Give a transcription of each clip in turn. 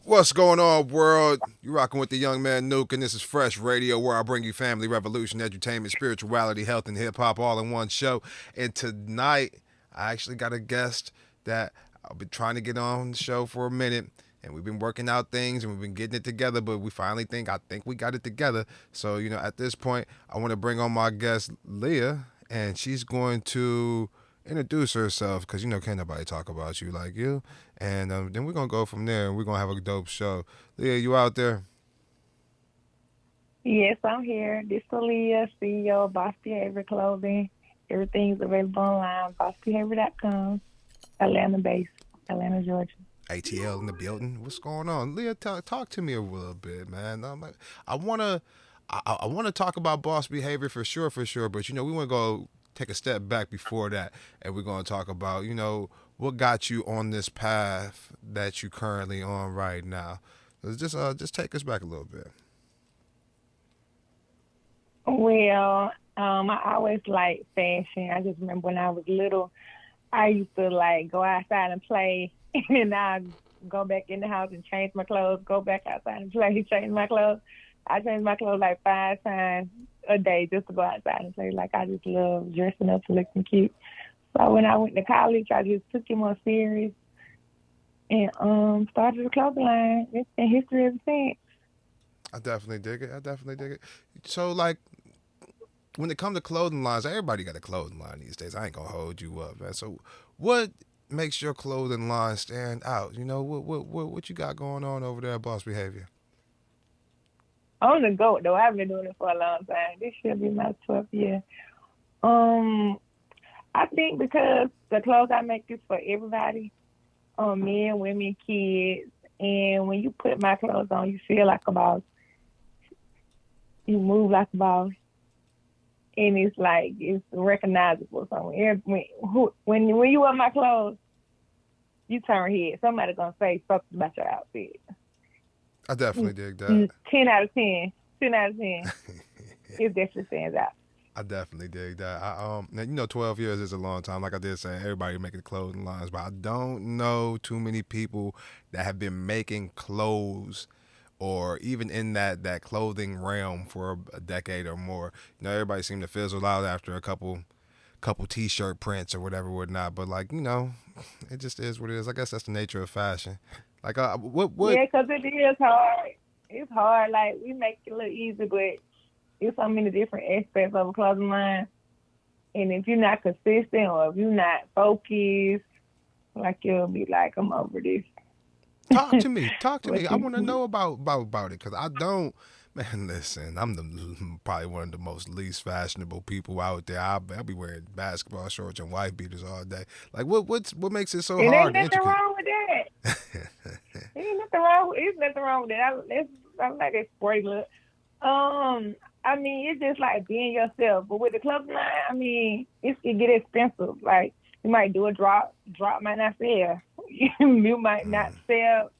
What's going on, world? You rocking with the young man Nuke, and this is Fresh Radio, where I bring you family, revolution, entertainment, spirituality, health, and hip hop all in one show. And tonight, I actually got a guest that I've been trying to get on the show for a minute, and we've been working out things and we've been getting it together. But we finally I think we got it together. So at this point, I want to bring on my guest Leah, and she's going to introduce herself because can't nobody talk about you like you. And then we're gonna go from there, and we're gonna have a dope show. Leah, you out there? Yes, I'm here. This is Aaliyah, CEO of Boss Behavior Clothing. Everything's available online, bossbehavior.com, Atlanta based, Atlanta, Georgia. ATL in the building. What's going on, Leah? Talk to me a little bit, man. I wanna I wanna talk about boss behavior for sure, for sure. But we wanna go take a step back before that, and we're gonna talk about what got you on this path that you currently on right now. Just take us back a little bit. Well, I always liked fashion. I just remember when I was little, I used to like go outside and play, and I go back in the house and change my clothes, go back outside and play, change my clothes. I change my clothes like 5 times a day just to go outside and play. Like I just love dressing up and looking cute. So when I went to college, I just took it more serious and started a clothing line. It's been history ever since. I definitely dig it. I definitely dig it. So, like, when it comes to clothing lines, everybody got a clothing line these days. I ain't gonna hold you up, man. So, what makes your clothing line stand out? What you got going on over there at Boss Behavior? On the goat though, I've been doing it for a long time. This should be my 12th year. Um, I think because the clothes I make is for everybody, men, women, kids, and when you put my clothes on, you feel like a boss. You move like a boss, and it's like it's recognizable. So when you wear my clothes, you turn head. Somebody gonna say something about your outfit. I definitely dig that. 10 out of 10. 10 out of 10. It definitely stands out. I definitely dig that. Now, 12 years is a long time. Like I did say, everybody making clothing lines, but I don't know too many people that have been making clothes or even in that clothing realm for a decade or more. Everybody seemed to fizzle out after a couple t-shirt prints or whatnot. But it just is what it is. I guess that's the nature of fashion. Like, what? Yeah, 'cause it is hard. It's hard. Like we make it look easy, but it's so many different aspects of a clothing line. And if you're not consistent or if you're not focused, like you'll be like, I'm over this. Talk to me. Talk to me. But I want to know about it because I don't. Man, listen, I'm probably one of the most least fashionable people out there. I'll be wearing basketball shorts and white beaters all day. Like, what makes it so it ain't hard and nothing intricate? wrong with that. Ain't nothing wrong. It's nothing wrong with that. I'm like a sporty look. I mean, it's just like being yourself. But with the club line, I mean, it get expensive. Like you might do a drop. Drop might not sell. You might not sell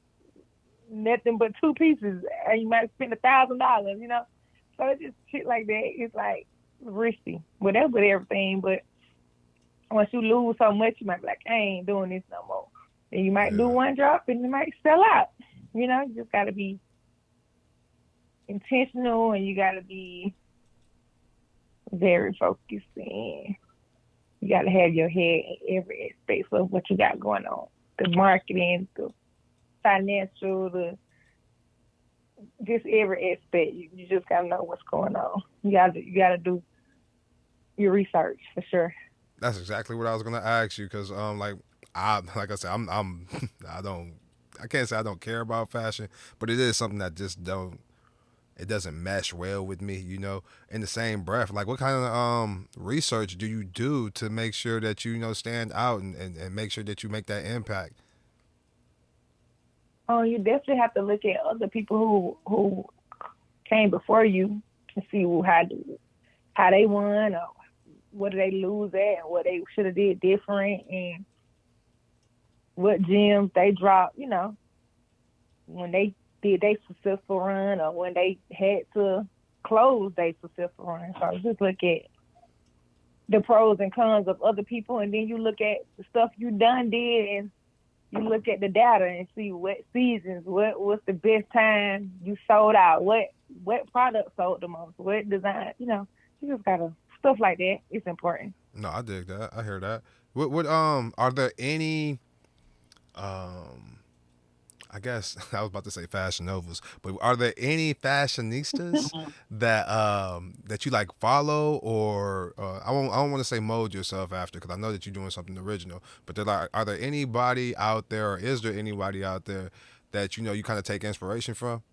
nothing but 2 pieces, and you might spend $1,000. So it's just shit like that. It's like risky. Well, that's with everything. But once you lose so much, you might be like, I ain't doing this no more. And you might do Yeah, one drop, and it might sell out. You just gotta be intentional, and you gotta be very focused, and you gotta have your head in every aspect of what you got going on. The marketing, the financial, the just every aspect. You just gotta know what's going on. You gotta do your research for sure. that's exactly what I was gonna ask you because like I said, I don't I can't say I don't care about fashion, but it is something that just don't it doesn't mesh well with me, In the same breath, like what kind of research do you do to make sure that stand out and make sure that you make that impact? Oh, you definitely have to look at other people who came before you and see how they won or what did they lose at and what they should have did different and what gems they dropped, when they did they successful run or when they had to close their successful run. So just look at the pros and cons of other people, and then you look at the stuff you done did and you look at the data and see what seasons, what's the best time you sold out, what product sold the most, what design, you just gotta stuff like that. It's important. No, I dig that. I hear that. What are there any um I guess I was about to say fashion novels, but are there any fashionistas that you like follow, or I don't want to say mold yourself after, because I know that you're doing something original, but are there anybody out there, or is there anybody out there that you kind of take inspiration from?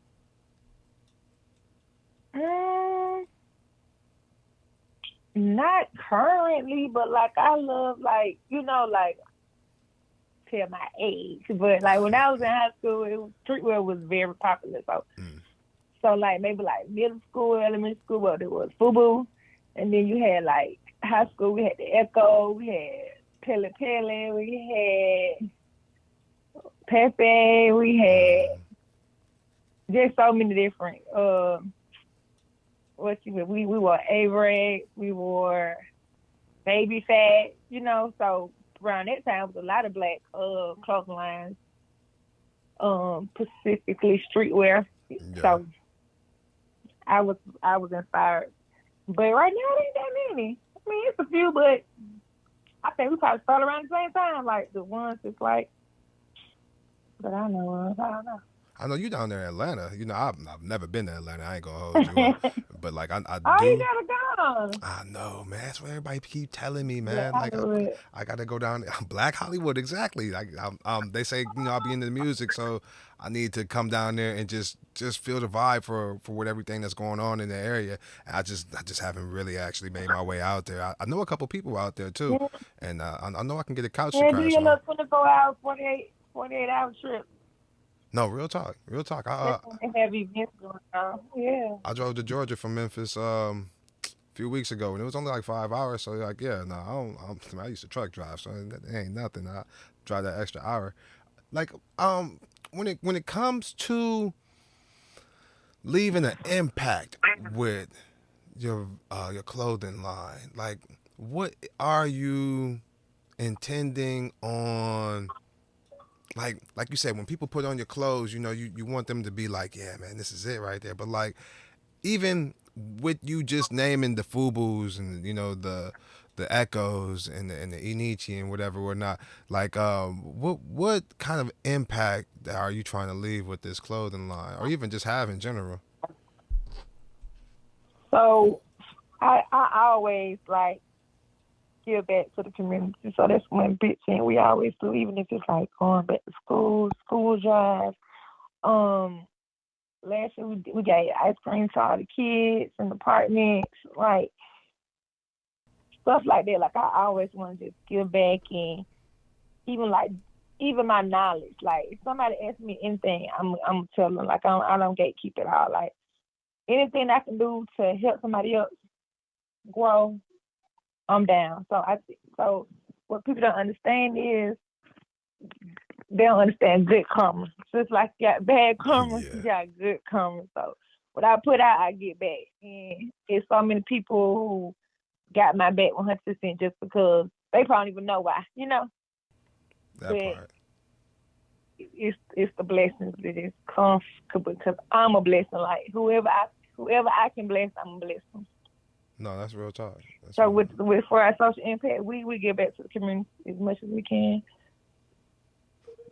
Mm, Not currently, but like I love like tell my age, but like when I was in high school, streetwear was very popular. So like maybe like middle school, elementary school, well, there was FUBU, and then you had like high school, we had the Echo, we had Pele Pele, we had Pepe, we had just so many different. We wore Avery, we wore Baby Fat, so around that time was a lot of black clothing lines, specifically streetwear. Yeah. So I was inspired. But right now it ain't that many. I mean, it's a few, but I think we probably started around the same time, like the ones that's like that I know of. I don't know. I know you down there in Atlanta. I've never been to Atlanta. I ain't gonna hold you up. But like I Oh, do. you gotta go. I know, man. That's what everybody keep telling me, man. Black Hollywood. I gotta go down Black Hollywood, exactly. Like they say, I'll be into the music, so I need to come down there and just feel the vibe for what everything that's going on in the area. And I just haven't really actually made my way out there. I know a couple people out there too, and I know I can get a couch to Yeah, do crash your on. little 24-hour, 48-hour trip. No, real talk, real talk. They have events going on. Yeah. I drove to Georgia from Memphis few weeks ago, and it was only like 5 hours. So like, yeah, no, I used to truck drive, so it ain't nothing. I drive that extra hour. Like, when it comes to leaving an impact with your clothing line, like, what are you intending on? Like you said, when people put on your clothes, you want them to be like, yeah, man, this is it right there. But like, even with you just naming the Fubus and the Echoes and the Inichi and whatnot, like what kind of impact are you trying to leave with this clothing line, or even just have in general? So I always like give back to the community. So that's one big thing we always do, even if it's like going back to school drives. Last year we gave ice cream to all the kids in the apartments, like stuff like that. Like I always want to just give back, and even my knowledge. Like if somebody asks me anything, I'm tell them. Like I don't gatekeep it all. Like anything I can do to help somebody else grow, I'm down. So what people don't understand is they don't understand good karma. Just like you got bad karma, you got good karma. So what I put out, I get back. And it's so many people who got my back 100% just because they probably don't even know why, That but part. It's the blessings that just come because I'm a blessing. Like whoever I can bless, I'm a blessing. No, that's real talk. So with for our social impact, we give back to the community as much as we can.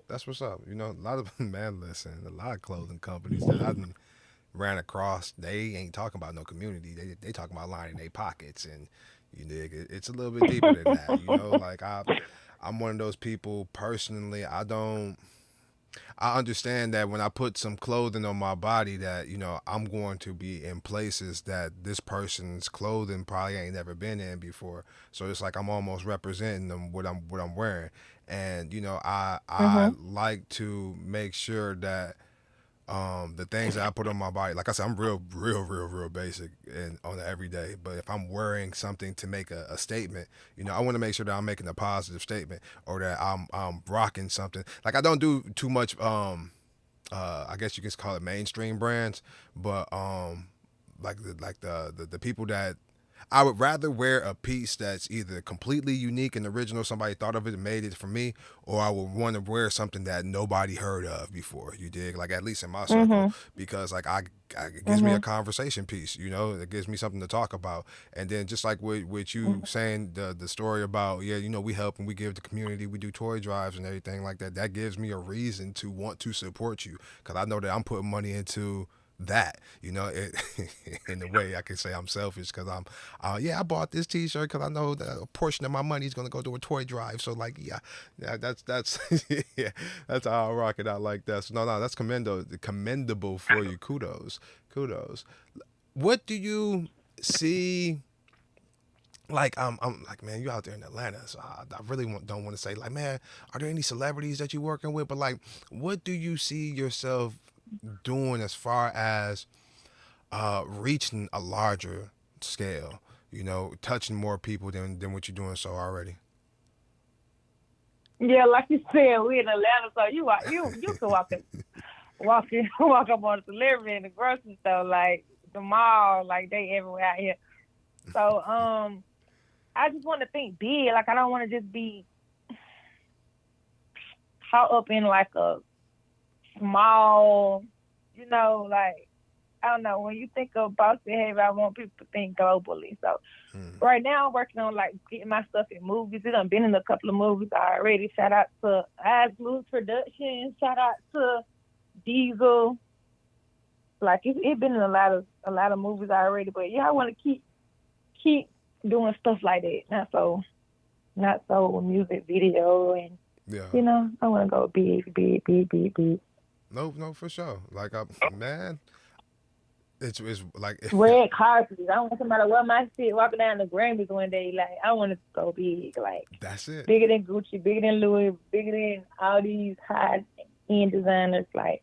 That's what's up. A lot of a lot of clothing companies that I've ran across, they ain't talking about no community. They talking about lining their pockets, and it's a little bit deeper than that. Like I'm one of those people personally. I understand that when I put some clothing on my body that, I'm going to be in places that this person's clothing probably ain't never been in before. So it's like I'm almost representing them what I'm wearing. And, I like to make sure that the things that I put on my body, like I said, I'm real basic and on the everyday. But if I'm wearing something to make a statement, I want to make sure that I'm making a positive statement, or that I'm rocking something. Like I don't do too much. I guess you can call it mainstream brands, but like the people that I would rather wear a piece that's either completely unique and original, somebody thought of it and made it for me, or I would want to wear something that nobody heard of before. You dig? Like, at least in my circle, Mhm. because like it gives me a Mhm. conversation piece. It gives me something to talk about. And then just like with you saying the story about, yeah, we help and we give the community, we do toy drives and everything like that. That gives me a reason to want to support you, because I know that I'm putting money into that, in a way I can say I'm selfish, because I bought this T-shirt because I know that a portion of my money is going to go to a toy drive. So like, yeah, that's yeah, that's how I rock it out like that. So no, that's commendable for you. Kudos. What do you see? Like, I'm like, man, you out there in Atlanta, so I really don't want to say like, man, are there any celebrities that you working with? But like, what do you see yourself doing as far as reaching a larger scale, touching more people than what you're doing so already? Yeah, like you said, we in Atlanta, so you can walk up on a celebrity in the grocery store, like the mall, like they everywhere out here. So I just want to think big. Like I don't want to just be caught up in like a small, like I don't know. When you think of boss behavior, I want people to think globally. So right now, I'm working on like getting my stuff in movies. It done been in a couple of movies already. Shout out to Eyes Blue Productions. Shout out to Diesel. Like it been in a lot of movies already. But yeah, I want to keep doing stuff like that. Not so music video and Yeah. I want to go big. No, for sure. Like, man, it's like, Red carpet. I want somebody to wear my shit walking down the Grammys one day. Like I want to go big, like that's it. bigger than Gucci, bigger than Louis, bigger than all these high end designers. Like,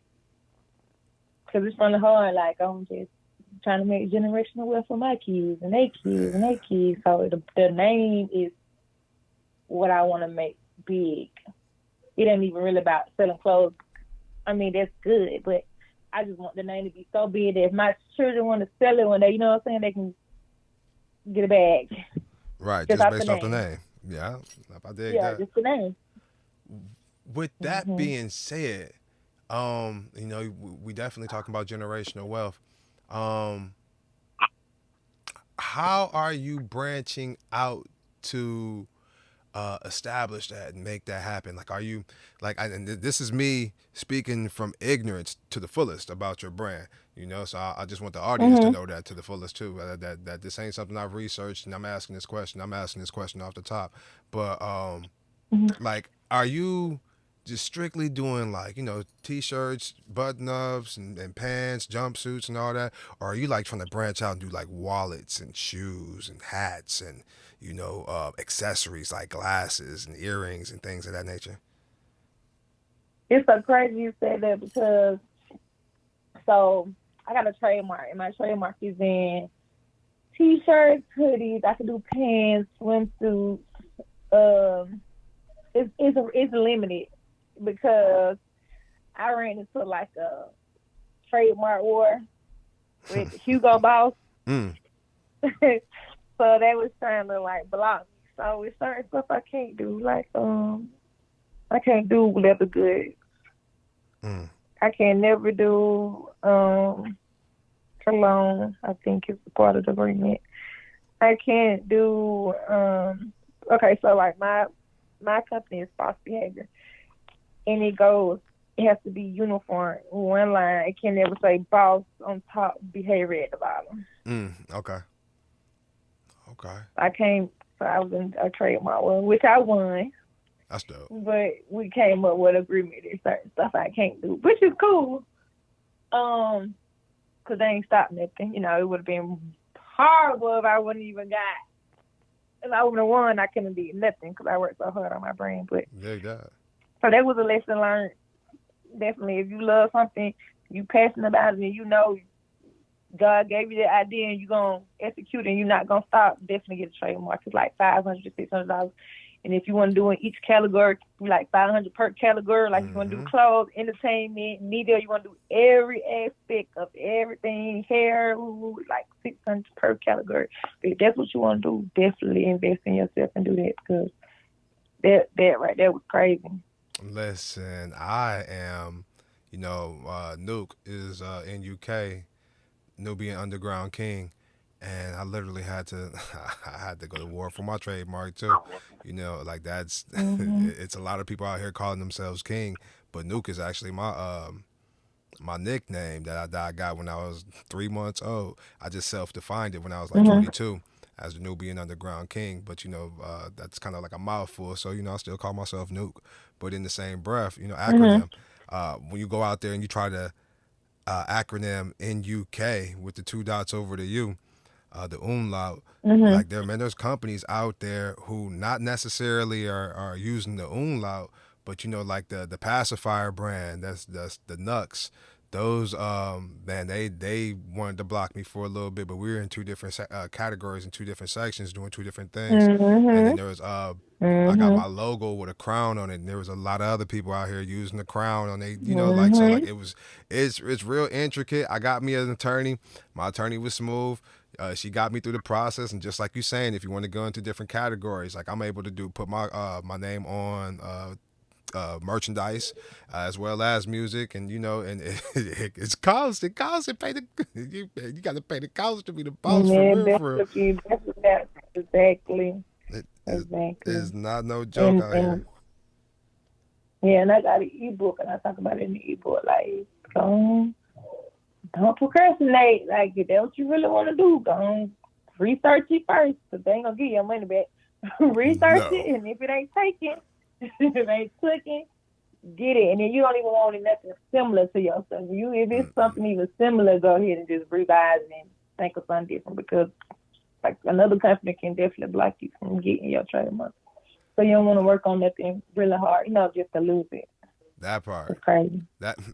cause it's really hard. Like I'm just trying to make generational wealth for my kids and their kids and their kids. So the name is what I want to make big. It ain't even really about selling clothes. I mean, that's good, but I just want the name to be so big that if my children want to sell it one day, you know what I'm saying, they can get a bag. Right, just based off the name. Yeah, I dig Yeah, that. just the name. With that being said, we definitely talking about generational wealth. How are you branching out to establish that and make that happen? Like, are you and this is me speaking from ignorance to the fullest about your brand, so I just want the audience to know that to the fullest too, that this ain't something I've researched and I'm asking this question off the top, but like, are you just strictly doing like, t-shirts, button-ups and pants, jumpsuits and all that, or are you like trying to branch out and do like wallets and shoes and hats and accessories like glasses and earrings and things of that nature? It's so crazy you said that because so I got a trademark and my trademark is in t-shirts, hoodies. I can do pants, swimsuits. It's limited because I ran into like a trademark war with Hugo Boss. So they was trying to like block me. So with certain stuff I can't do, like I can't do leather goods. I can never do cologne. I think it's part of the agreement. I can't do okay, so like my company is false behavior. And it has to be uniform. One line. It can never say boss on top, behavior at the bottom. Okay. I came, so I was in a trademark one, which I won. That's dope. But we came up with an agreement that certain stuff I can't do, which is cool. Cause they ain't stopped nothing. It would have been horrible if I wouldn't even got. If I would have won, I couldn't do nothing because I worked so hard on my brand. But yeah, God. So that was a lesson learned. Definitely, if you love something, you passionate about it, and God gave you the idea, and you're gonna execute, and you're not gonna stop. Definitely get a trademark. It's like $500 to $600. And if you want to do in each category, like 500 per category, like you want to do clothes, entertainment, media, you want to do every aspect of everything, hair, like 600 per category. If that's what you want to do, definitely invest in yourself and do that, because that right there was crazy. Listen, I am, Nuke is in UK, Nubian Underground King, and I literally had to, I had to go to war for my trademark too. Like that's, it's a lot of people out here calling themselves King, but Nuke is actually my nickname that I got when I was 3 months old. I just self-defined it when I was like 22 as the Nubian Underground King. But that's kind of like a mouthful, so I still call myself Nuke. But in the same breath, acronym. When you go out there and you try to acronym in UK with the two dots over the U, the umlaut. Like there's companies out there who not necessarily are using the umlaut, but like the pacifier brand, that's the Nux. Those man, they wanted to block me for a little bit, but we were in two different categories in two different sections doing two different things. And then there was I got my logo with a crown on it, and there was a lot of other people out here using the crown on they, like, so like it's real intricate. I got me an attorney. My attorney was smooth. She got me through the process, and just like you saying, if you want to go into different categories, like I'm able to put my name on merchandise as well as music, and and it's cost. It costs. It pay the you got to pay the cost to be the boss for real. For real. Exactly. It's not no joke out here. Yeah, and I got an ebook, and I talk about it in the ebook. Like, don't procrastinate. Like, if that's what you really want to do, don't research it first, because they ain't gonna give you your money back. Research it, and if it ain't taken, if it ain't clicking, get it. And then you don't even want it nothing similar to yourself. If it's something even similar, go ahead and just revise it and think of something different, because like another company can definitely block you from getting your trademark. So you don't want to work on nothing really hard, just to lose it. That part. It's crazy.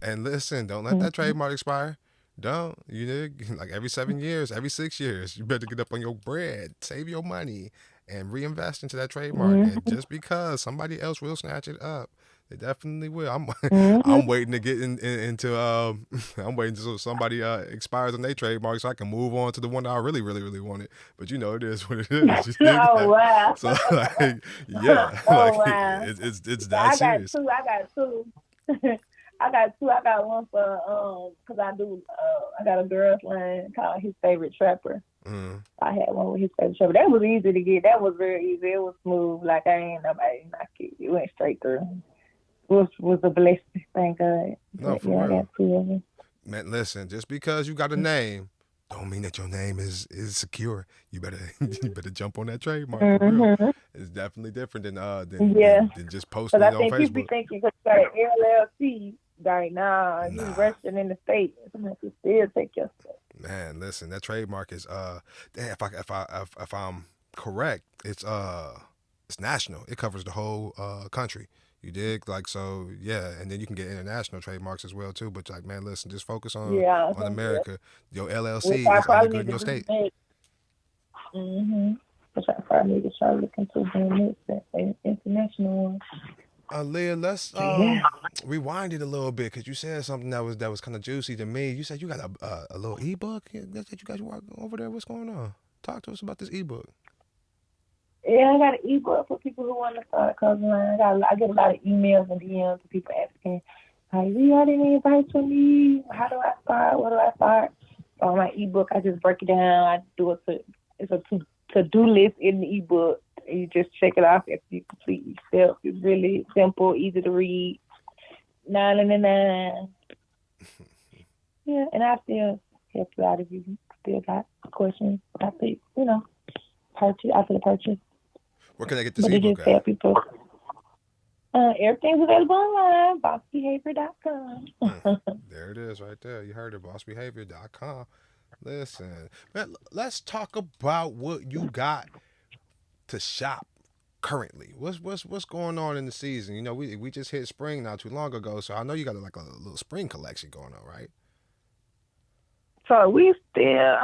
And listen, don't let that trademark expire. Don't. Like every 7 years, every 6 years, you better get up on your bread, save your money, and reinvest into that trademark. And just because somebody else will snatch it up, they definitely will. I'm waiting to get into I'm waiting until somebody expires on their trademark so I can move on to the one that I really, really, really wanted. But it is what it is. Wow. So like, yeah, wow. It's that serious. I got two. I got one for because I got a girl's line called His Favorite Trapper. I had one with His Favorite Trapper. That was easy to get. That was very easy. It was smooth. Like I ain't nobody knock it. It went straight through. Was a blessing. Thank God. No, for real. I got two of them. Man, listen. Just because you got a name, don't mean that your name is secure. You better jump on that trademark for real. It's definitely different than just posting it on Facebook. I think you be thinking because you got an LLC right now, you registered in the state. Sometimes you still take your stuff. Man, listen, that trademark is if I'm correct, it's national. It covers the whole country. You dig? Like, so, yeah, and then you can get international trademarks as well, too. But, like, man, listen, just focus on America. Your LLC is only good in your state. Which I probably need to try to look into doing this international one. Aaliyah, let's rewind it a little bit, because you said something that was kind of juicy to me. You said you got a little ebook that you guys work over there. What's going on? Talk to us about this ebook. Yeah, I got an ebook for people who want to start a clothing line. I get a lot of emails and DMs of people asking, "Hey, do you have any advice for me? How do I start? What do I start?" On my ebook, I just break it down. I do it's a to-do list in the ebook. You just check it off after you complete each step. It's really simple, easy to read. 9.99. Yeah, and I still help you out if you still got questions. I think purchase after the purchase. Where can I get this ebook at? People. Everything's available online, bossbehavior.com. There it is right there. You heard it, bossbehavior.com. Listen, man, let's talk about what you got to shop currently. What's going on in the season? We just hit spring not too long ago, so I know you got like a little spring collection going on, right? So we still,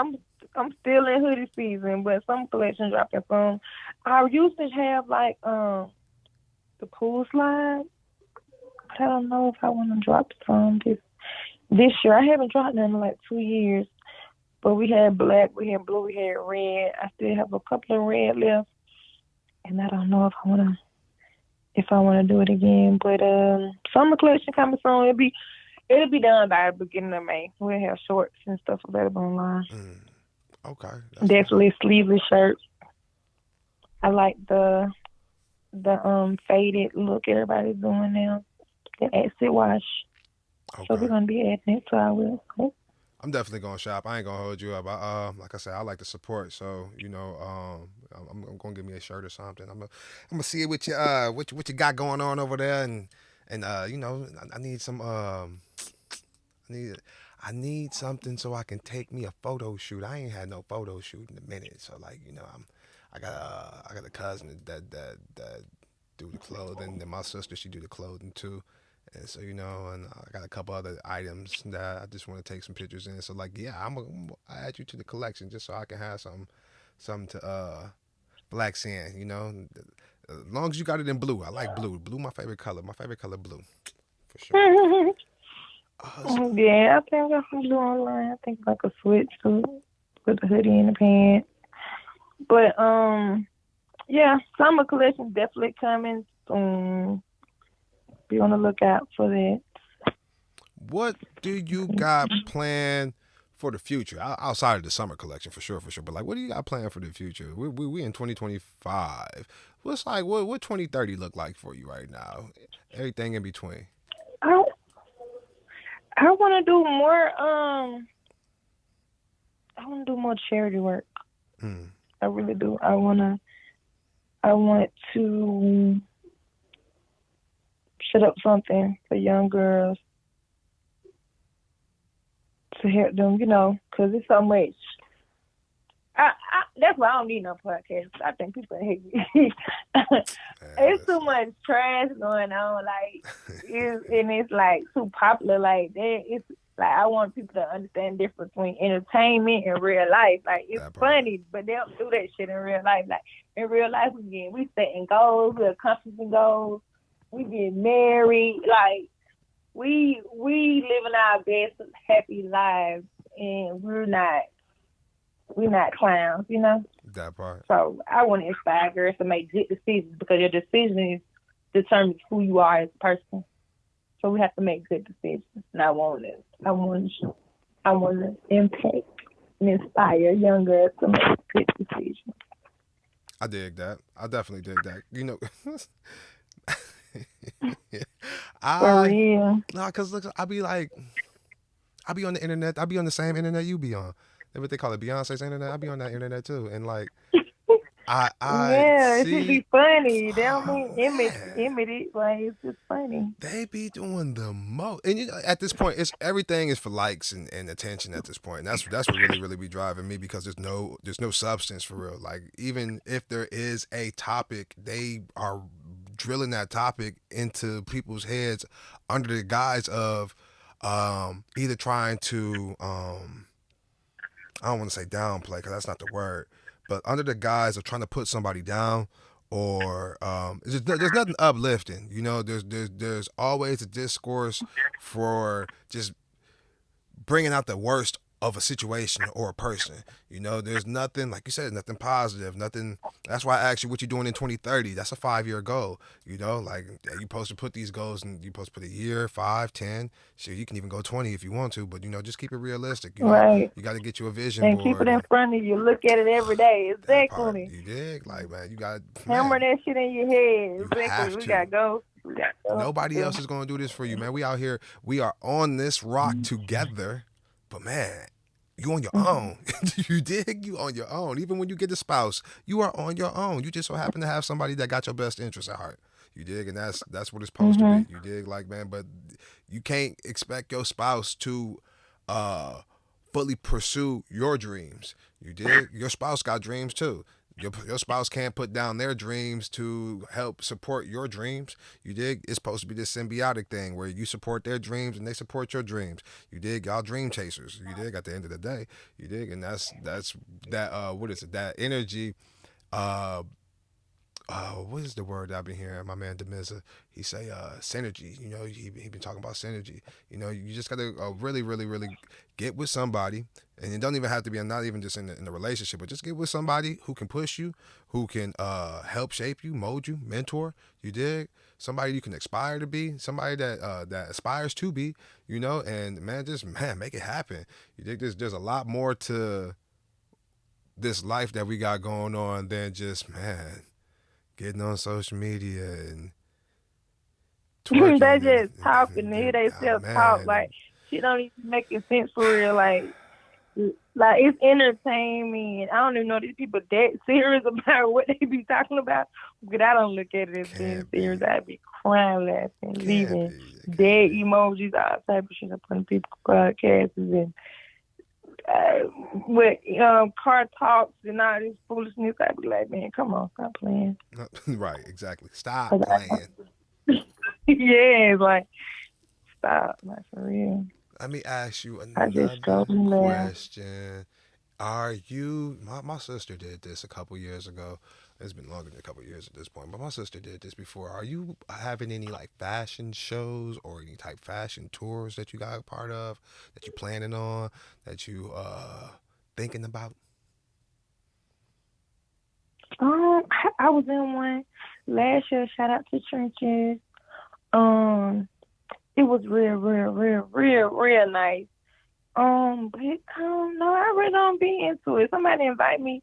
I'm still in hoodie season, but some collection dropping soon. I used to have like the pool slide. But I don't know if I want to drop some this year. I haven't dropped none in like 2 years. But we had black, we had blue, we had red. I still have a couple of red left, and I don't know if I wanna do it again. But summer collection coming soon. It'll be done by the beginning of May. We'll have shorts and stuff available online. Okay. Definitely sleeveless shirts. I like the faded look everybody's doing now. The acid wash. Okay. So we're gonna be adding it to our website. I'm definitely gonna shop. I ain't gonna hold you up. Like I said, I like to support. So I'm gonna give me a shirt or something. I'm gonna see what you got going on over there, and I need some I need something so I can take me a photo shoot. I ain't had no photo shoot in a minute. So like I got a cousin that do the clothing, and my sister she do the clothing too. And so, and I got a couple other items that I just want to take some pictures in. So, like, yeah, I add you to the collection just so I can have something to black sand. As long as you got it in blue. I like blue. Blue, my favorite color. My favorite color, blue, for sure. Yeah, I think I got some blue online. I think like a sweatsuit with a hoodie and a pants. But yeah, summer collection definitely coming soon. Be on the lookout for that. What do you got planned for the future outside of the summer collection for sure? But like, what do you got planned for the future? We in 2025. What's like what 2030 look like for you right now? Everything in between. I want to do more. I want to do more charity work. I really do. I want to set up something for young girls to help them, because it's so much. That's why I don't need no podcast. I think people hate me. It's too much trash going on, like, and it's like too popular like that. It's like I want people to understand the difference between entertainment and real life. Like it's funny, but they don't do that shit in real life. Like in real life, we setting goals, we're accomplishing goals, we get married, like we living our best happy lives, and we're not clowns, That part. So I want to inspire girls to make good decisions, because your decision determines who you are as a person. So we have to make good decisions. And I want to impact and inspire young girls to make good decisions. I dig that. I definitely dig that. For real. Nah, cause look, I be on the internet. I be on the same internet you be on. What they call it, Beyonce's internet. I be on that internet too, and like, it should be funny. They don't mean image it. Like it's just funny. They be doing the most, and at this point, everything is for likes and attention at this point. And that's what really be driving me, because there's no substance for real. Like even if there is a topic, they are drilling that topic into people's heads under the guise of either trying to I don't want to say downplay, because that's not the word, but under the guise of trying to put somebody down, or there's nothing uplifting. There's always a discourse for just bringing out the worst of a situation or a person. There's nothing, like you said, nothing positive, nothing. That's why I asked you what you're doing in 2030. That's a 5-year goal. Like you supposed to put these goals, and you supposed to put a year, 5, 10. Shit, you can even go 20 if you want to, but just keep it realistic. Right. You got to get you a vision and board. Keep it in front of you. Look at it every day. Exactly. You dig? Like, man, you got hammer that shit in your head. Exactly. We gotta go. Nobody else is gonna do this for you, man. We out here. We are on this rock together. But man, you on your own. You dig? You on your own. Even when you get a spouse, you are on your own. You just so happen to have somebody that got your best interest at heart. You dig? And that's what it's supposed to be. You dig? Like, man, but you can't expect your spouse to fully pursue your dreams. You dig? Your spouse got dreams too. Your spouse can't put down their dreams to help support your dreams. You dig? It's supposed to be this symbiotic thing where you support their dreams and they support your dreams. You dig? Y'all dream chasers. You dig? At the end of the day, you dig? And that's that. What is it? That energy. Uh, what is the word I've been hearing? My man Demiza, he say synergy. You know, he been talking about synergy. You know, you just gotta really, really, really get with somebody, and it don't even have to be not even just in the relationship, but just get with somebody who can push you, who can help shape you, mold you, mentor. You dig? Somebody you can aspire to be, somebody that aspires to be. You know, and man, just man, make it happen. You dig? There's a lot more to this life that we got going on than just man getting on social media and They twerking just talking to hear and they oh self talk. man, Like, shit don't even make sense for real. Like it's entertainment. I don't even know these people that serious about what they be talking about. But I don't look at it as being can't serious. be, I'd be crying, laughing, can't leaving be, it can't dead be. emojis, all type of shit up on people's podcasts and with car talks and all this foolishness. I'd be like, man, come on, stop playing. Right, exactly. Stop 'Cause playing. yeah, it's like stop, like for real. Let me ask you I just another strolled in there. question. Are you my sister did this a couple years ago. It's been longer than a couple years at this point, but my sister did this before. Are you having any like fashion shows or any type fashion tours that you got a part of, that you planning on, that you thinking about? I was in one last year. Shout out to Trenches. Um, it was real nice. But I don't know. I really don't be into it. Somebody invite me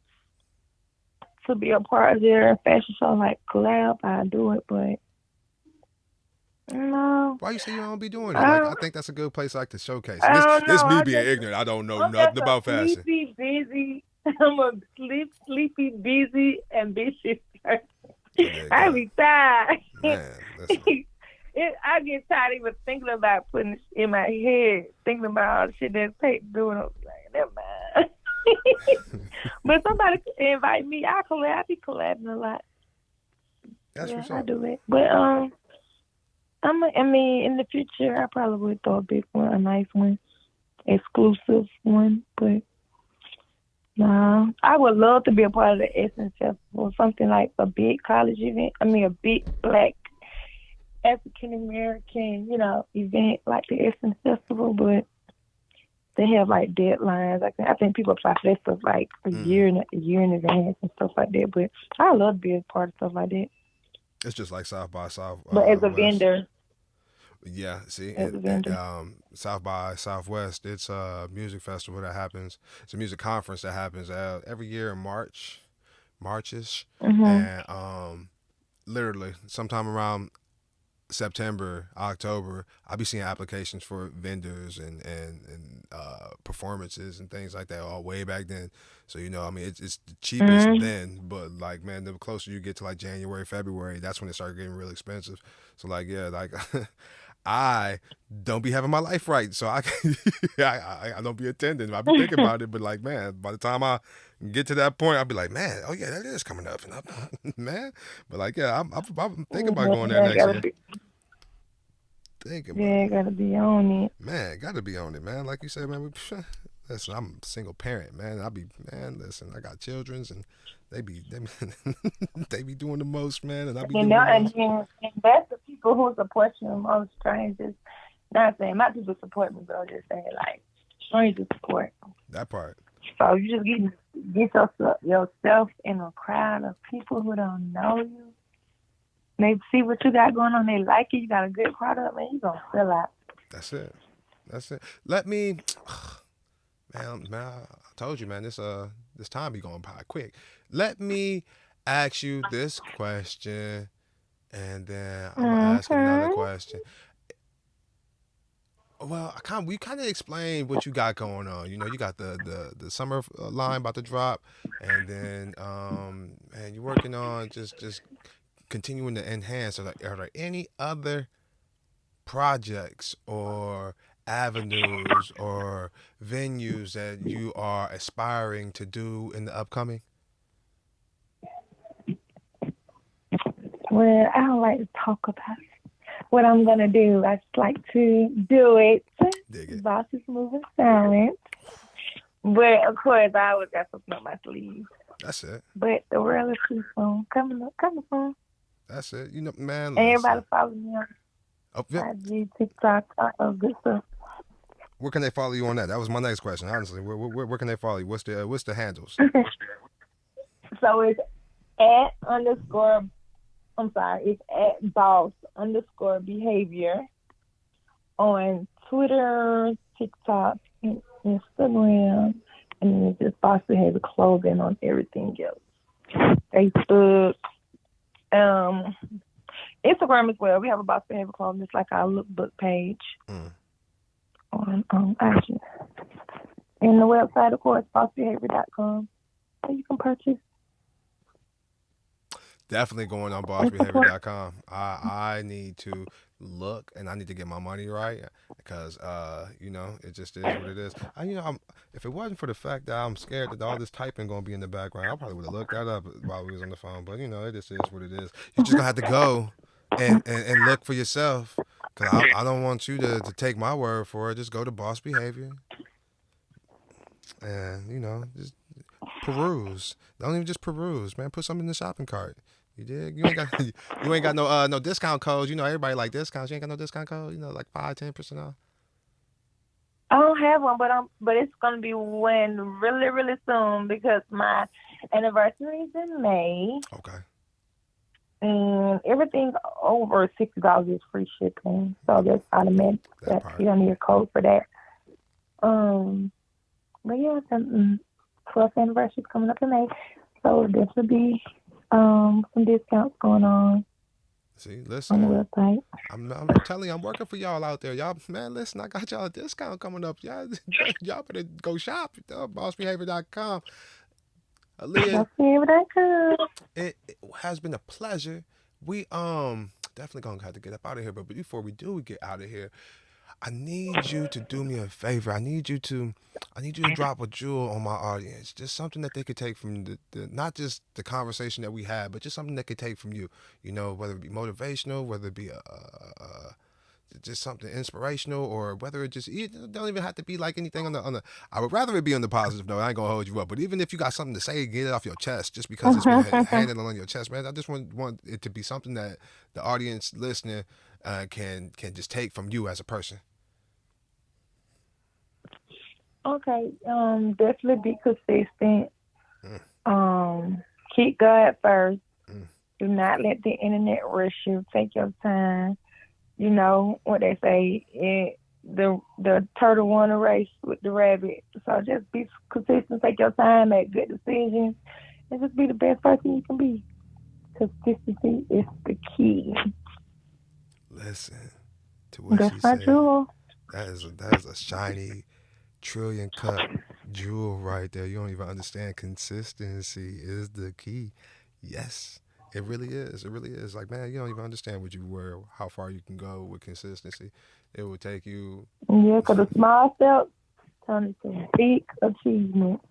to be a part of their fashion show, like collab. I do it, but no. Why you say you don't be doing it? I Like I don't, think that's a good place like to showcase. I And don't this know. me being ignorant. I don't know I'm just nothing a about fashion. sleepy, busy. I'm a sleepy, busy, ambitious person. So there you I go. be tired. Man, listen. I get tired even thinking about putting this in my head, thinking about all the shit that's paid doing. I'm like, never mind. But somebody invite me, I collab. I be collabing a lot. That's Yeah, what's I up. do it. But I mean, in the future, I probably would throw a big one, a nice one, exclusive one. But nah, I would love to be a part of the Essence Festival, something like a big college event. I mean, a big Black African American, event like the Essence Festival, but they have like deadlines. I think people apply for that stuff like a year in advance and stuff like that. But I love to be a part of stuff like that. It's just like South by But as a Southwest. vendor, Yeah, see, as a vendor. South by Southwest, it's a music festival that happens. It's a music conference that happens every year in Marchish, Mhm. and literally sometime around September, October, I'll be seeing applications for vendors and performances and things like that all way back then. So I mean, it's the cheapest Mhm. then, but like man, the closer you get to like January, February, that's when it started getting real expensive. So like yeah, like I don't be having my life right, so I I don't be attending. I be thinking about it, but like man, by the time I get to that point, I'll be like man, oh yeah, that is coming up, and man. But like yeah, I'm thinking about going there Yeah, next year. Thinking about it. gotta be on it. Man, gotta be on it, man. Like you said, man. Listen, I'm a single parent, man. Listen, I got childrens, and they they be doing the most, man, and I be And doing the now most. and that's the people who support you the most. Strangers, not saying my people support me, but I'm just saying like strangers support. That part. So you just get yourself in a crowd of people who don't know you. They see what you got going on. They like it. You got a good product, man. You gonna sell out. That's it. That's it. Let me, man. I told you, man. This time be going by quick. Let me ask you this question, and then I'm gonna ask another Mhm. question. Well, we kind of explained what you got going on. You got the summer line about to drop, and then and you're working on just continuing to enhance. Are there any other projects or avenues or venues that you are aspiring to do in the upcoming? Well, I don't like to talk about what I'm gonna do. I just like to do it. Dig it. Boss is moving silent. But of course, I always got something up my sleeve. That's it. But the world is too soon. Coming up, coming soon. That's it. You know, man, And listen. everybody follow me on Oh, yep. IG, TikTok, all of good stuff. Where can they follow you on that? That was my next question. Honestly, where can they follow you? What's the handles? So it's at underscore. I'm sorry. It's at boss underscore behavior on Twitter, TikTok, and Instagram, and then it's just boss behavior clothing on everything else. Facebook, Instagram as well. We have a boss behavior clothing. It's like our lookbook page on IG. And the website, of course, bossbehavior.com. So you can purchase. Definitely going on bossbehavior.com. I need to look and I need to get my money right because it just is what it is. If it wasn't for the fact that I'm scared that all this typing gonna be in the background, I probably would have looked that up while we was on the phone. But it just is what it is. You just gonna have to go and look for yourself because I don't want you to take my word for it. Just go to Boss Behavior and just peruse. Don't even just peruse, man. Put something in the shopping cart. You dig? You ain't got no discount codes. Everybody like discounts. You ain't got no discount code. Like 5-10% off. I don't have one, but it's gonna be when really, really soon because my anniversary is in May. Okay. And everything over $60 is free shipping, so that's automatic. You don't need a code for that. But yeah, the 12th anniversary is coming up in May, so there should be some discounts going on. See, listen. On the website. I'm telling you, I'm working for y'all out there. Y'all, man, listen, I got y'all a discount coming up. Y'all better go shop at bossbehavior.com. Aaliyah, bossbehavior.com. It has been a pleasure. We definitely gonna have to get up out of here, but before we do get out of here, I need you to do me a favor. I need you to drop a jewel on my audience. Just something that they could take from the not just the conversation that we had, but just something they could take from you. Whether it be motivational, whether it be just something inspirational, or whether it don't even have to be like anything on the. I would rather it be on the positive note. I ain't gonna hold you up, but even if you got something to say, get it off your chest. Just because it's been handed on your chest, man. I just want it to be something that the audience listening can just take from you as a person. Okay, definitely be consistent. Keep God first. Do not let the internet rush you. Take your time. You know what they say, the turtle won a race with the rabbit. So just be consistent, take your time, make good decisions, and just be the best person you can be. Consistency is the key. Listen to what That's she my said. jewel. That is a shiny trillion cut jewel right there. You don't even understand. Consistency is the key. Yes, it really is. It really is. Like, man, you don't even understand how far you can go with consistency. It will take you. Yeah, because the small steps turn into big achievements.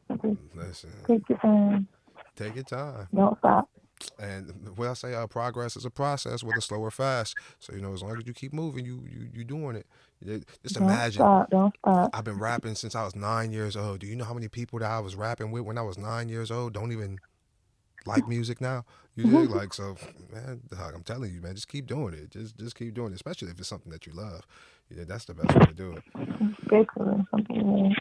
Listen. Take your time. Take your time. Don't stop. And when I say progress is a process, whether slow or fast. So as long as you keep moving, you doing it. Just imagine. Don't stop. I've been rapping since I was 9 years old. Do you know how many people that I was rapping with when I was 9 years old don't even like music now? You dig? Like, so, man, I'm telling you, man, just keep doing it. Just keep doing it, especially if it's something that you love. That's the best way to do it. Especially something.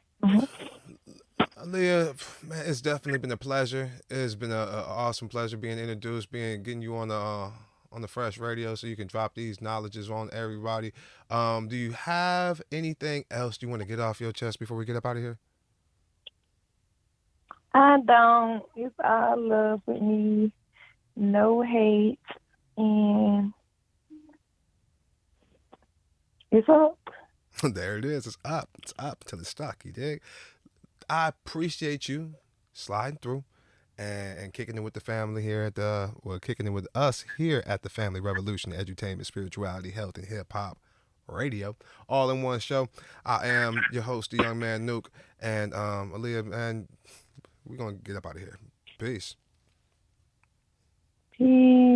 Aaliyah, man, it's definitely been a pleasure. It's been an awesome pleasure being introduced, getting you on the Fresh Radio, so you can drop these knowledges on everybody. Do you have anything else you want to get off your chest before we get up out of here? I don't. It's all love with me. No hate. And it's up. There it is. It's up. It's up till it's stuck. You dig? I appreciate you sliding through and kicking it with the family here kicking it with us here at the Family Revolution, Edutainment, Spirituality, Health, and Hip Hop Radio, all in one show. I am your host, the young man Nuke, and Aaliyah, and we're gonna get up out of here. Peace. Peace.